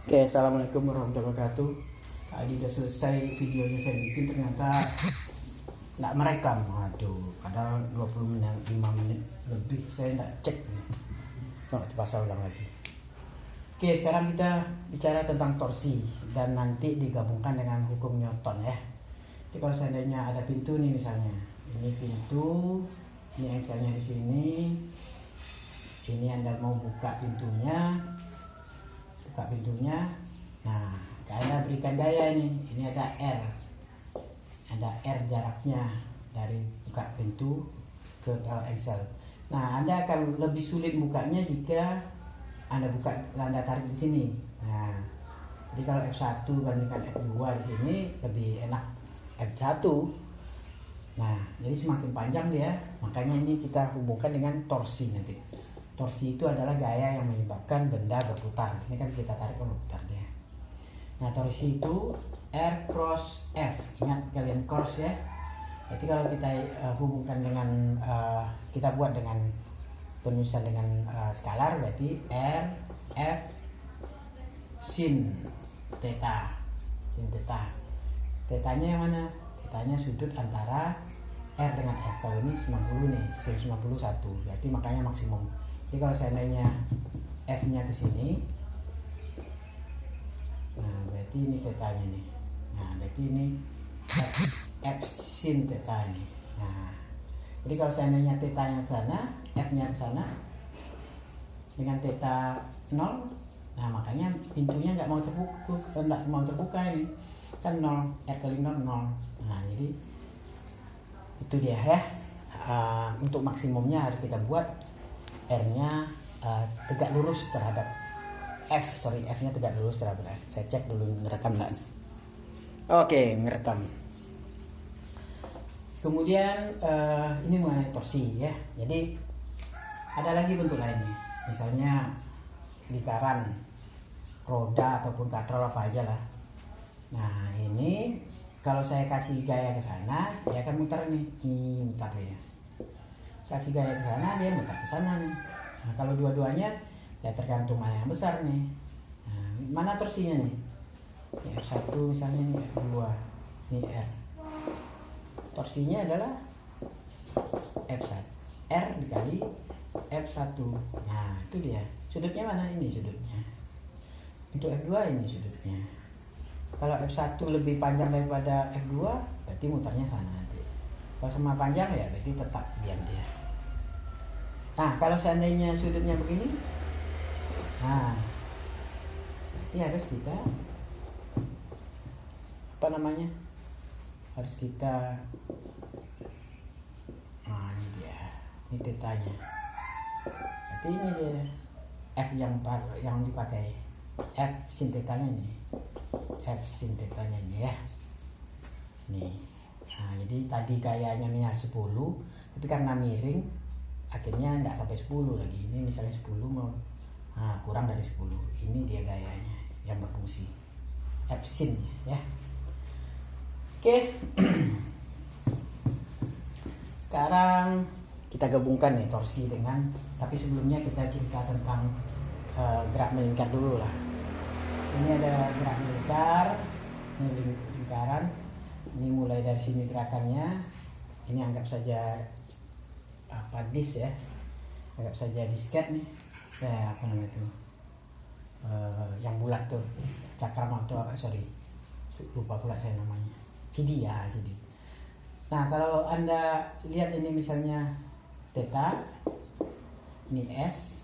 Oke, assalamualaikum warahmatullahi wabarakatuh. Tadi udah selesai videonya saya bikin, ternyata nggak merekam. Aduh, padahal 20 menit, 5 menit lebih saya nggak cek. Nggak terpaksa ulang lagi. Oke, sekarang kita bicara tentang torsi dan nanti digabungkan dengan hukum Newton ya. Jadi kalau seandainya ada pintu nih misalnya, ini pintu, ini engselnya di sini, ini Anda mau buka pintunya, nah Anda berikan gaya ini ada R jaraknya dari buka pintu ke engsel. Nah, Anda akan lebih sulit bukanya jika Anda tarik di sini. Nah, jadi kalau F1 bandingkan F2 di sini lebih enak F1. Nah, jadi semakin panjang dia, makanya ini kita hubungkan dengan torsi nanti. Torsi itu adalah gaya yang menyebabkan benda berputar. Ini kan kita tarik berputar dia. Nah, torsi itu R cross F. Ingat kalian cross ya. Jadi kalau kita hubungkan dengan kita buat dengan penulisan dengan skalar, berarti R F sin theta. Tetanya yang mana? Tetanya sudut antara R dengan F. Kalau ini 90 nih, 191. Berarti makanya maksimum. Jadi kalau seandainya F-nya ke sini, nah berarti ini tetanya nih. Nah, berarti ini F sin theta ini. Nah, jadi kalau seandainya tetanya ke sana, F-nya ke sana dengan theta 0, nah makanya pintunya nggak mau terbuka ini. Kan 0, R kali 0, 0. Nah, jadi itu dia ya. Untuk maksimumnya harus kita buat R-nya tegak lurus terhadap F-nya tegak lurus terhadap F. Saya cek dulu ngerekam nggak. Oke, ngerekam. Kemudian ini mengenai torsi ya. Jadi ada lagi bentuk lainnya. Misalnya lingkaran, roda ataupun katrol apa aja lah. Nah, ini kalau saya kasih gaya ke sana, dia akan muter nih. Ini muter dia. Kasih gaya ke sana, dia muter ke sana nih. Nah, kalau dua-duanya ya tergantung mana yang besar nih. Nah, mana torsinya nih? Ini F1 misalnya, nih F2, ini R. Torsinya adalah F1, R dikali F1. Nah, itu dia. Sudutnya mana? Ini sudutnya. Untuk F2 ini sudutnya. Kalau F1 lebih panjang daripada F2, berarti mutarnya sana nanti. Kalau sama panjang ya berarti tetap diam dia. Nah, kalau seandainya sudutnya begini, nah berarti harus kita harus kita ini dia, ini tetanya. Berarti ini dia F yang dipakai, F sin tetanya nih, F sin tetanya ini ya. Nih. Nah, jadi tadi gayanya minyak 10, tapi karena miring akhirnya enggak sampai 10 lagi. Ini misalnya 10 mau kurang dari 10. Ini dia gayanya yang berfungsi F sin ya. Oke. Sekarang kita gabungkan nih torsi dengan, tapi sebelumnya kita cerita tentang gerak melingkar dulu lah. Ini ada gerak melingkar, ini lingkaran. Ini mulai dari sini gerakannya. Ini anggap saja disk ya, anggap saja disket nih. Apa namanya itu? Yang bulat tuh, cakram atau lupa pula saya namanya. CD. Nah, kalau Anda lihat ini misalnya theta, ini S,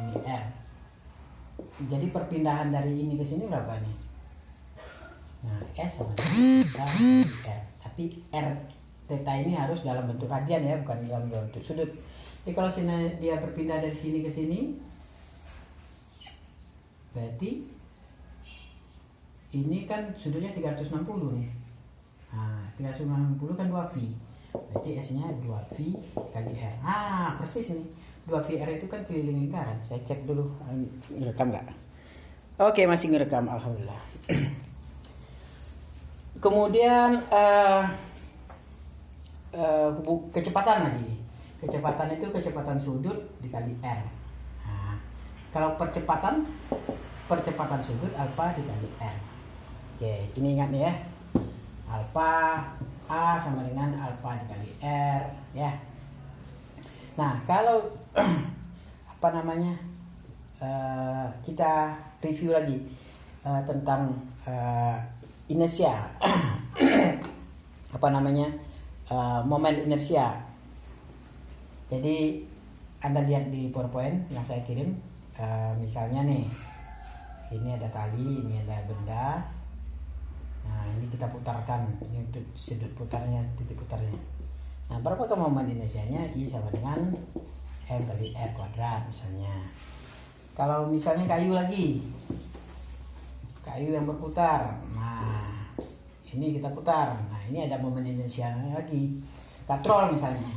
ini R. Jadi perpindahan dari ini ke sini berapa nih? Nah, S sama theta, R. Tapi R theta ini harus dalam bentuk radian ya, bukan dalam bentuk sudut. Jadi kalau dia berpindah dari sini ke sini, berarti ini kan sudutnya 360 nih. Nah, 360 kan 2V. Berarti S-nya 2V kali R. Persis nih. 2V R itu kan keliling lingkaran. Saya cek dulu ngerekam nggak? Oke, masih ngerekam, alhamdulillah. Kemudian kecepatan lagi. Kecepatan itu kecepatan sudut dikali R. Nah, kalau percepatan percepatan sudut alfa dikali R. Oke, ini ingat nih ya. Alfa A sama dengan alfa dikali R ya. Nah, kalau apa namanya? Kita review lagi tentang inersia. Apa namanya? Momen inersia. Jadi Anda lihat di PowerPoint yang saya kirim, misalnya nih, ini ada tali, ini ada benda. Nah, ini kita putarkan, ini untuk sudut putarnya, titik putarnya. Nah, berapa momen inersianya? I sama dengan M kali R kuadrat misalnya. Kalau misalnya kayu lagi, kayu yang berputar, nah ini kita putar. Nah, ini ada momen inersianya lagi. Katrol misalnya.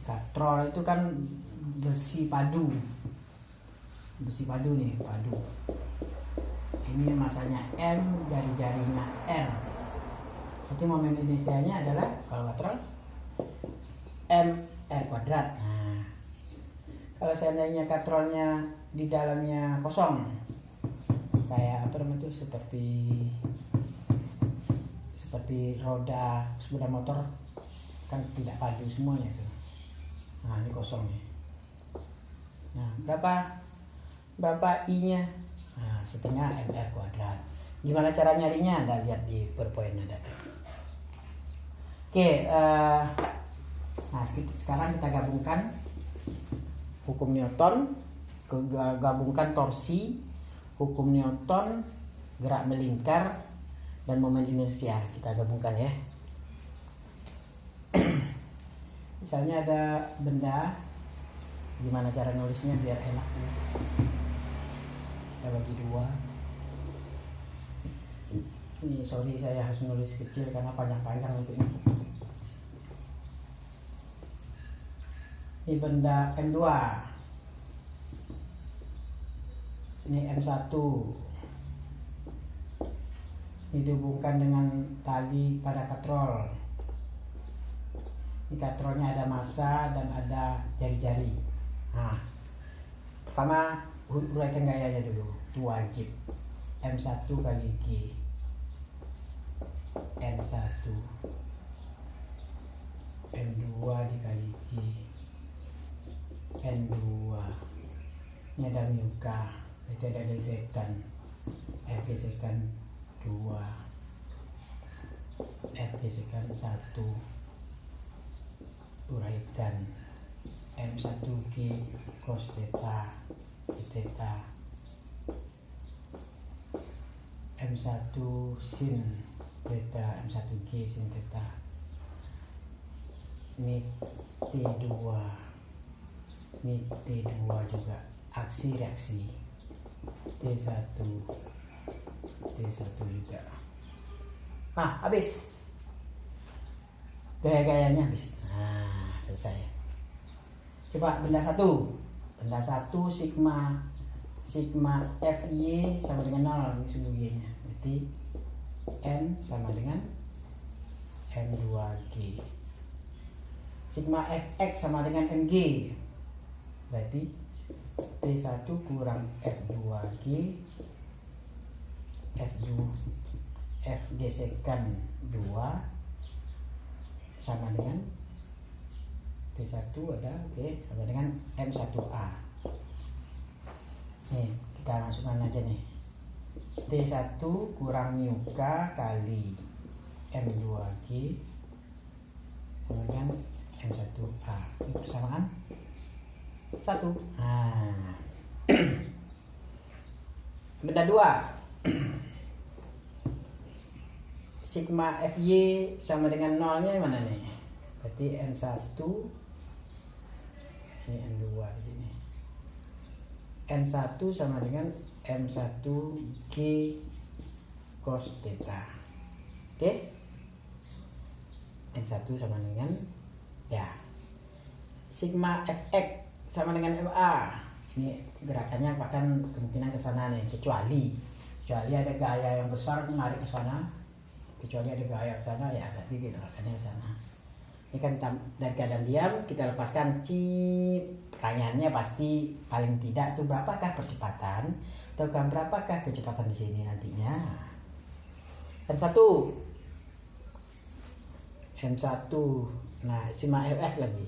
Katrol itu kan besi padu nih, padu. Ini masanya M, jari-jarinya R. Berarti momen inersianya adalah kalau katrol M R kuadrat. Nah, kalau seandainya katrolnya di dalamnya kosong, kayak apa namanya itu, seperti roda sepeda motor kan tidak padu semuanya itu. Nah, ini kosong nih. Nah, berapa I-nya? Nah, setengah MR kuadrat. Gimana cara nyarinya? Anda lihat di PowerPoint ada. Oke, nah sekarang kita gabungkan hukum Newton, gabungkan torsi, hukum Newton, gerak melingkar, dan momen inersia. Kita gabungkan ya. Misalnya ada benda, gimana cara nulisnya biar enak? Kita bagi dua. Ini sorry saya harus nulis kecil karena panjang-panjang bentuknya. Ini benda M2. Ini M1. Ini dihubungkan dengan tali pada katrol. Ini katrolnya ada massa dan ada jari-jari. Nah, pertama uraikan gayanya dulu, itu wajib. M1 kali G, N1, M2 dikali G, N2. Ini ada muka, itu ada gesekan, F gesekan 2, F gesekan 1. Uraikan M1G cos theta theta, M1 sin theta, M1G sin theta. Ini T2, ini T2 juga, aksi reaksi T1 juga. Habis gaya-gayanya habis. Nah, selesai. Coba benda satu sigma Fy sama dengan 0, ini sumbu Y-nya. Berarti M sama dengan M2G. Sigma Fx sama dengan Mg. Berarti T1 kurang F2G, F gesekan 2 sama dengan T1 ada, sama dengan M1A. Nih, kita masukkan aja nih. T1 kurang mu K kali M2G sama dengan M1A. Ini persamaan 1. Nah. Benda 2. Sigma Fy sama dengan 0-nya mana nih? Berarti M1, ini M2 ini. M1 sama dengan M1G cos theta. Oke? M1 sama dengan, ya, sigma Fx sama dengan MA. Ini gerakannya bahkan kemungkinan ke sana nih, kecuali ada gaya yang besar menarik ke sana. Kecuali ada gaya ke sana, ya berarti gerakannya ke sana. Ini kan dari keadaan diam kita lepaskan cip. Pertanyaannya pasti paling tidak tuh berapakah percepatan ataukah berapakah kecepatan di sini nantinya. M1 nah simak FF lagi.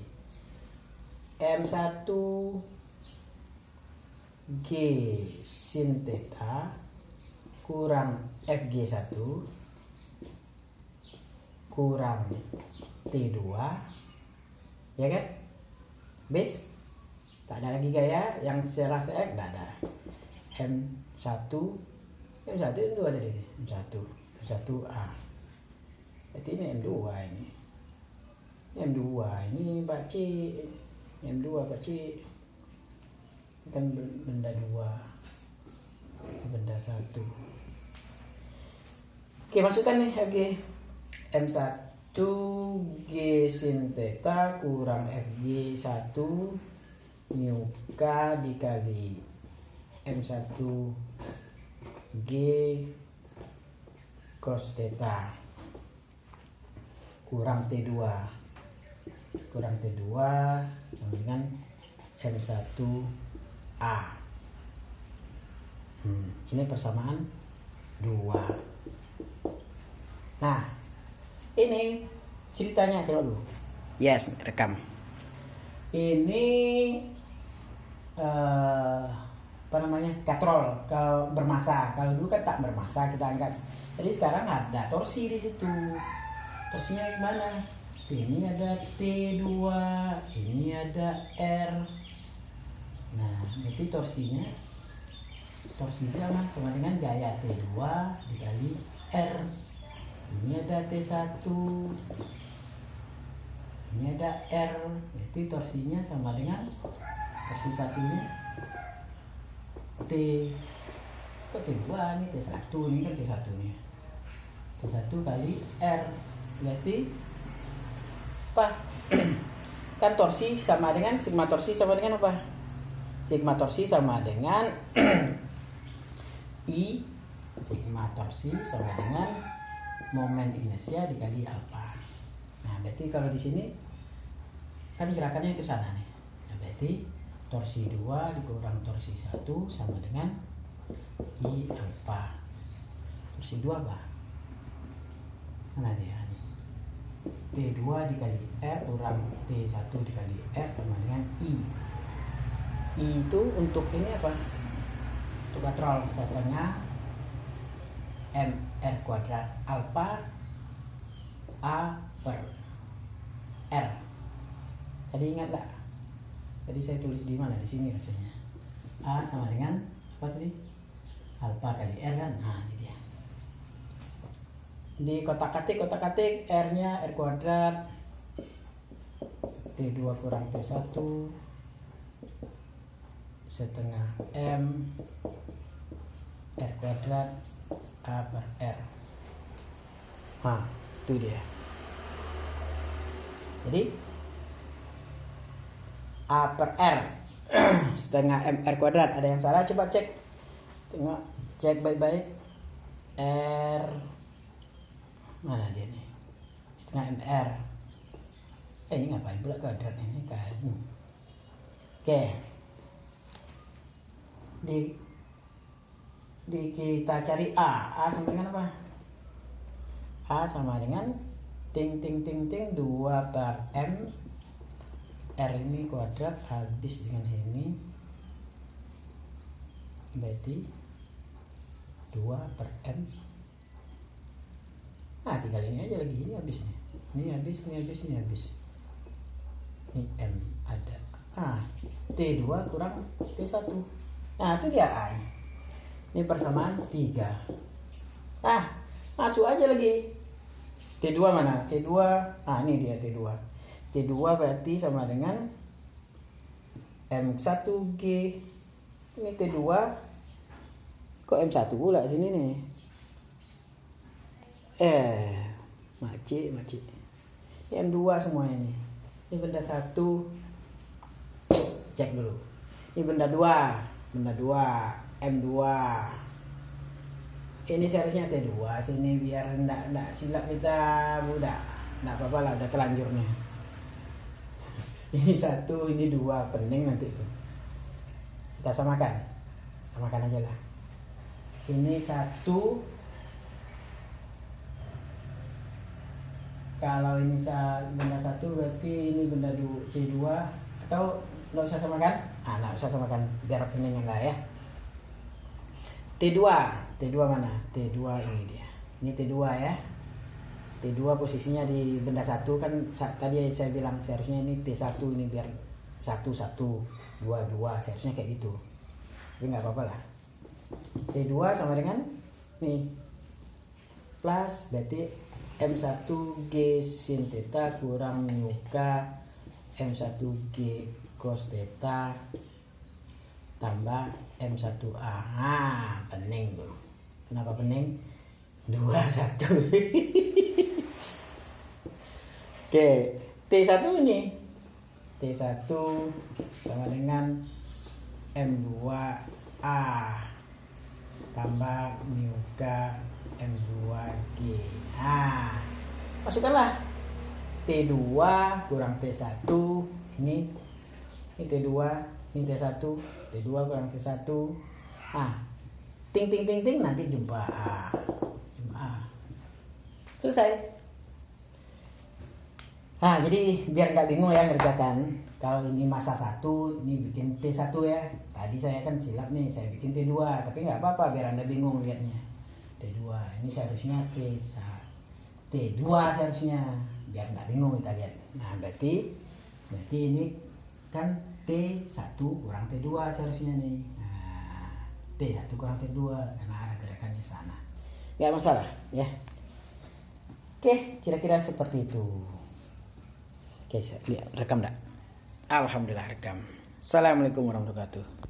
M1 G sin theta kurang FG1 kurang T2, ya kan? Bis tak ada lagi gaya yang secara CF, tidak ada. M1 itu ada di M1A. Berarti ini M2 ini. M2 ini Pak C. M2 Pak C. Ini kan benda 2. Benda 1. Oke, masukkan nih FG. M1 G sin theta kurang FG1 mu K dikali M1 G cos theta kurang T2 sama dengan M1A. Ini persamaan 2. Nah, ini ceritanya dulu. Yes, rekam. Ini katrol kalau bermasa. Kalau dulu kan tak bermasa kita angkat. Jadi sekarang ada torsi di situ. Torsinya gimana? Ini ada T2, ini ada R. Nah, berarti torsinya sama dengan gaya T2 dikali R. Ini ada T1, ini ada R, berarti torsinya sama dengan torsi satunya T. Kok T2 ini T1, ini kan T1 nih. T1 kali R, berarti apa? Kan torsi sama dengan sigma torsi sama dengan apa? Sigma torsi sama dengan I, sigma torsi sama dengan momen inersia dikali alfa. Nah, berarti kalau di sini kan gerakannya ke sana nih. Nah, berarti torsi 2 dikurang torsi 1 sama dengan I alfa. Torsi 2 apa? Mana dia nih? T2 dikali R kurang T1 dikali R sama dengan I. I itu untuk ini apa? Untuk katrol setengah MR kuadrat alfa A per R. Tadi ingat tak? Tadi saya tulis di mana? Di sini rasanya. A sama dengan apa tadi? Alfa kali R kan? Nah, ini dia. Di kotak-katik R-nya R kuadrat T2 kurang T1 setengah M R kuadrat A per R. Nah, itu dia. Jadi A per R setengah MR kuadrat. Ada yang salah? Coba cek. Tengok, cek baik-baik. R mana dia nih? Setengah MR. Ini ngapain pula kuadrat ini kan? Oke. Kita cari A. A sama dengan apa? A sama dengan ting 2 per M. R ini kuadrat habis dengan ini. Berarti 2 per M. Nah, tinggal ini aja lagi. Ini habis nih. Ini habis. Ini M ada. Ah, T2 kurang T1. Nah, itu dia A. Ini persamaan 3. Ah, masuk aja lagi. T2 mana? T2. Ah, ini dia T2. T2 berarti sama dengan M1G. Ini T2. Kok M1 pula sini nih? Macik. Ini M2 semua ini. Ini benda 1. Cek dulu. Ini benda 2. M2. Ini seharusnya T2 sini biar enggak silap kita budak. Enggak apa-apa lah, udah terlanjur nih. Ini 1, ini 2, pening nanti itu. Kita samakan aja lah. Ini 1, kalau ini benda 1 berarti ini benda T2, atau nggak usah samakan? Nggak usah samakan biar pening enggak ya. T2 mana? T2 ini dia. Ini T2 ya. T2 posisinya di benda 1 kan tadi saya bilang seharusnya ini T1 ini biar 1 1 2 2 seharusnya kayak gitu. Tapi nggak apa-apa lah. T2 sama dengan nih plus berarti M1G sin theta kurang mu K M1G cos theta tambah M1A. Pening tuh. Kenapa pening? 2 1. Oke, T1 ini. T1 sama dengan M2A tambah mu K M2G. Masukkanlah T2 kurang T1 ini T2, ini T1, T2 kurang T1. Ting ting ting ting nanti jumpa A. Selesai. Jadi biar nggak bingung ya ngerjakan. Kalau ini masa 1, ini bikin T1 ya. Tadi saya kan silap nih, saya bikin T2, tapi nggak apa-apa biar Anda bingung lihatnya. T2, ini seharusnya T2 seharusnya, biar nggak bingung kita lihat. Berarti ini kan T1 kurang T2 seharusnya nih. T1 kurang T2 karena arah gerakannya sana. Nggak masalah ya. Oke, kira-kira seperti itu. Oke, lihat rekam enggak? Alhamdulillah rekam. Assalamualaikum warahmatullahi wabarakatuh.